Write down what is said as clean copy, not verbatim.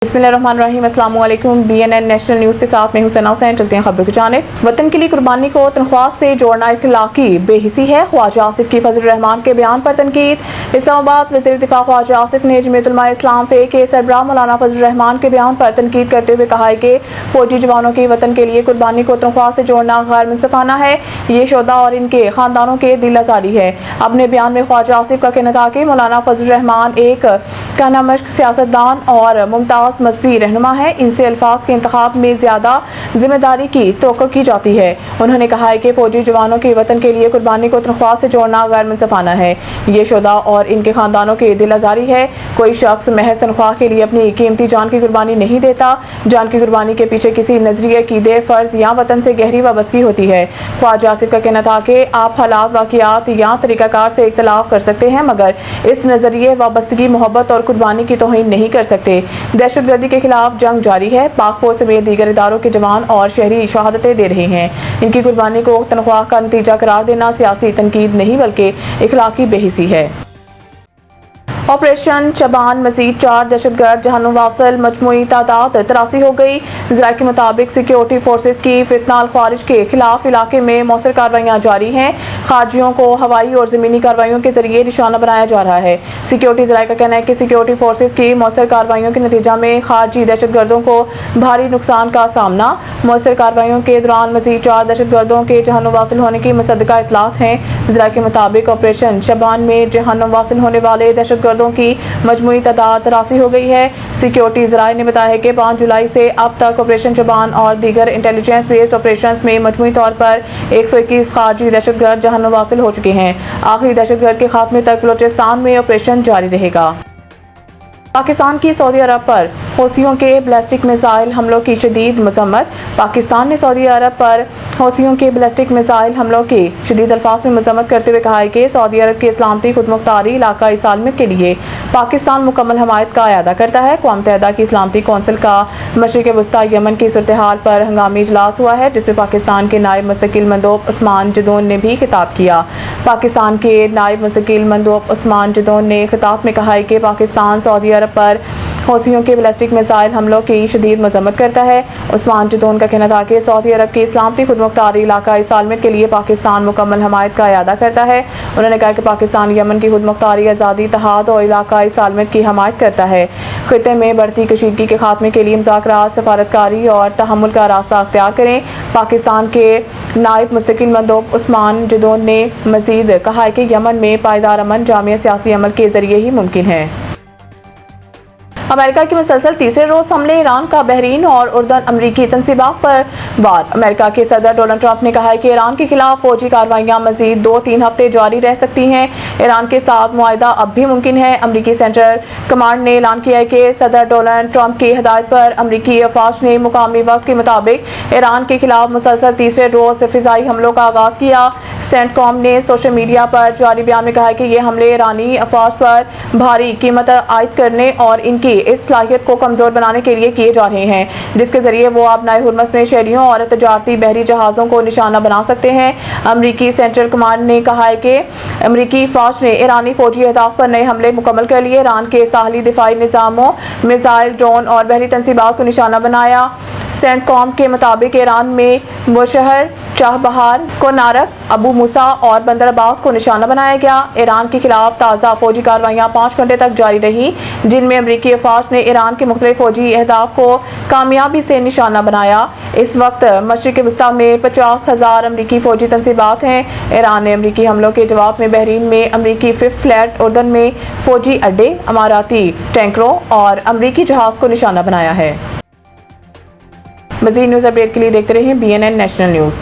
बिस्मिल्लाहिर्रहमानिर्रहीम। अस्सलाम वालेकुम। BNN नेशनल न्यूज़ के साथ मैं हुसैन हुसैन। चलते हैं खबरों की जानिब। वतन के लिए कुर्बानी को तनख्वाह से जोड़ना इखलाकी बेहिसी है। ख्वाजा आसिफ की फजल रहमान के बयान पर तनकीद। इस्लामाबाद वज़ीर दिफा ख्वाजा आसिफ ने जमीयत उलमा इस्लाम फ़े के सरबराह मौलाना फजल रहमान के बयान पर तनकीद करते हुए कहा है कि फौजी जवानों की वतन के लिए कुर्बानी को तनख्वाह से जोड़ना गैर मुनसिफाना है। ये शोदा और इनके खानदानों के दिल आज़ारी है। अपने बयान में ख्वाजा आसिफ का कहना था कि मौलाना फजल रहमान एक कानामश्क सियासतदान और मुमताज़ मजहबी रहनुमा है। इनसे अल्फाज के इंतखाब में ज़्यादा जिम्मेदारी की तवक्को की जाती है। उन्होंने कहा है कि फौजी जवानों के वतन के लिए कुर्बानी को तनख्वाह से जोड़ना गैर मुनसिफाना है। ये शुदा और इनके खानदानों की दिल आज़ारी है। कोई शख्स महज तनख्वाह के लिए अपनी कीमती जान की कुर्बानी नहीं देता। जान की कुर्बानी के पीछे किसी नजरिए, कीदे, फ़र्ज या वतन से गहरी वाबस्तगी होती है। ख्वाजा आसिफ का कहना था कि आप हालात, वाक़ियात या तरीक़ाकार से इख्तिलाफ कर सकते हैं, मगर इस नजरिए, वाबस्तगी, मोहब्बत और कुर्बानी की तौहीन नहीं कर सकते। दहशतगर्दी के खिलाफ जंग जारी है। पाक फौज समेत दीगर इदारों के जवान और शहरी शहादतें दे रहे हैं। इनकी कुर्बानी को तनख्वाह का नतीजा करार देना सियासी तनकीद नहीं बल्कि इखलाकी बेहिसी है। ऑपरेशन चबान मजीद 4 दहशतगर्द जहन्नुम वासिल, मजमूई तादाद 83 हो गई। ज़राए के मुताबिक सिक्योरिटी फोर्सेज की फितनाल ख्वारिज के खिलाफ इलाके में मौसर कार्रवाइयाँ जारी हैं। खारजियों को हवाई और ज़मीनी कार्रवाइयों के जरिए निशाना बनाया जा रहा है। सिक्योरिटी ज़राए का कहना है कि सिक्योरिटी फोर्सेज की मौसर कार्रवाइयों के नतीजा में खारजी दहशतगर्दों को भारी नुकसान का सामना। मौसर कार्रवाइयों के दौरान मजीद 4 दहशतगर्दों के जहन्नुम वासिल होने की मुसद्दका इतलात हैं। ज़राए के मुताबिक ऑपरेशन शबान में जहन्नुम वासिल होने वाले दहशतगर्दों की मजमूई तादाद 83 हो गई है। सिक्योरिटी ज़राए ने बताया कि 5 जुलाई से अब तक ऑपरेशन चबान और दीगर इंटेलिजेंस बेस्ड ऑपरेशंस में मजमूई तौर पर 121 खारजी दहशतगर्द जहन्नुम वासिल हो चुके हैं। आखिरी दहशतगर्द के खात्मे तक बलोचिस्तान में ऑपरेशन जारी रहेगा। पाकिस्तान की सऊदी अरब पर हौसियों के बैलिस्टिक मिसाइल हमलों की शदीद मजम्मत। पाकिस्तान ने सऊदी अरब पर हौसियों के बैलिस्टिक मिसाइल हमलों की शदीद अल्फाज में मजम्मत करते हुए कहा है कि सऊदी अरब की इस्लामती खुदमुख्तारी इलाकाई सालमियत के लिए पाकिस्तान मुकम्मल हमायत का अदा करता है। अक़वाम मुत्तहिदा की इस्लामती कौंसिल का मशरिक़ वस्ता यमन की सूरत हाल पर हंगामी इजलास हुआ है, जिसमें पाकिस्तान के नायब मुस्तकिल मंदोब उस्मान जदौन ने भी खिताब किया। पाकिस्तान के नायब मुस्तकिल मंदोब उस्मान जदौन ने खिताब में कहा है कि पाकिस्तान सऊदी अरब पर हौसियों के बैलिस्टिक मिसाइल हमलों की शदीद मजम्मत करता है। उस्मान जदौन का कहना था कि सऊदी अरब की इस्लामती खुदमुख्तारी इलाकाई सालमियत के लिए पाकिस्तान मुकम्मल हमायत का अदा करता है। उन्होंने कहा कि पाकिस्तान यमन की खुदमुख्तारी, आज़ादी, इत्तेहाद और इलाकाई सालमियत की हमायत करता है। खित्ते में बढ़ती कशीदगी के खात्मे के लिए मुज़ाकरात, सफारतकारी और तहम्मुल का रास्ता अख्तियार करें। पाकिस्तान के नायब मुस्तकिल मंदोब उस्मान जदौन ने मज़ीद कहा है कि यमन में पायदार अमन जामिया सियासी अमल के जरिए ही मुमकिन है। अमेरिका के मुसलसल तीसरे रोज हमले, ईरान का बहरीन और उर्दन अमरीकी तनसीबात पर वार। अमेरिका के सदर डोनाल्ड ट्रंप ने कहा है कि ईरान के खिलाफ फौजी कार्रवाइयाँ मजीद 2-3 हफ्ते जारी रह सकती हैं। ईरान के साथ मुआहदा अब भी मुमकिन है। अमरीकी सेंट्रल कमांड ने ऐलान किया है कि सदर डोनाल्ड ट्रंप की हिदायत पर अमरीकी अफवाज ने मुकामी वक्त के मुताबिक ईरान के खिलाफ मुसलसल तीसरे रोज फिजाई हमलों का आगाज किया। सेंटकॉम ने सोशल मीडिया पर जारी बयान में कहा है कि ये हमले ईरानी अफवाज पर भारी कीमत आयद करने और इनकी इस सलाहियत को कमजोर बनाने के लिए किए जा रहे हैं, जिसके जरिए वो अपनाए हुर्मस में शहरियों और तजारती बहरी जहाज़ों को निशाना बना सकते हैं। अमरीकी सेंट्रल कमांड ने कहा है कि अमरीकी फौज ने ईरानी फौजी अहदाफ पर नए हमले मुकम्मल कर लिए। ईरान के साहली दिफाई निज़ामों, मिसाइल, ड्रोन और बहरी तनसीबात को निशाना बनाया। सेंटकॉम के मुताबिक ईरान में बुशहर, चाबहार, कोनारक, अबू मूसा और बंदर अब्बास को निशाना बनाया गया। ईरान के खिलाफ ताज़ा फौजी कार्रवाइयाँ 5 घंटे तक जारी रही, जिनमें अमरीकी अफवाज ने ईरान के मुख्तलिफ फौजी अहदाफ को कामयाबी से निशाना बनाया। इस वक्त मशरिक़ वस्ता में 50,000 अमरीकी फौजी तनसीबात हैं। ईरान ने अमरीकी हमलों के जवाब में बहरीन में अमरीकी 5th फ्लीट, उर्दन में फौजी अड्डे, अमाराती टैंकरों और अमरीकी जहाज़ को निशाना बनाया है। मज़ीद न्यूज़ अपडेट के लिए देखते रहें BNN नेशनल न्यूज़।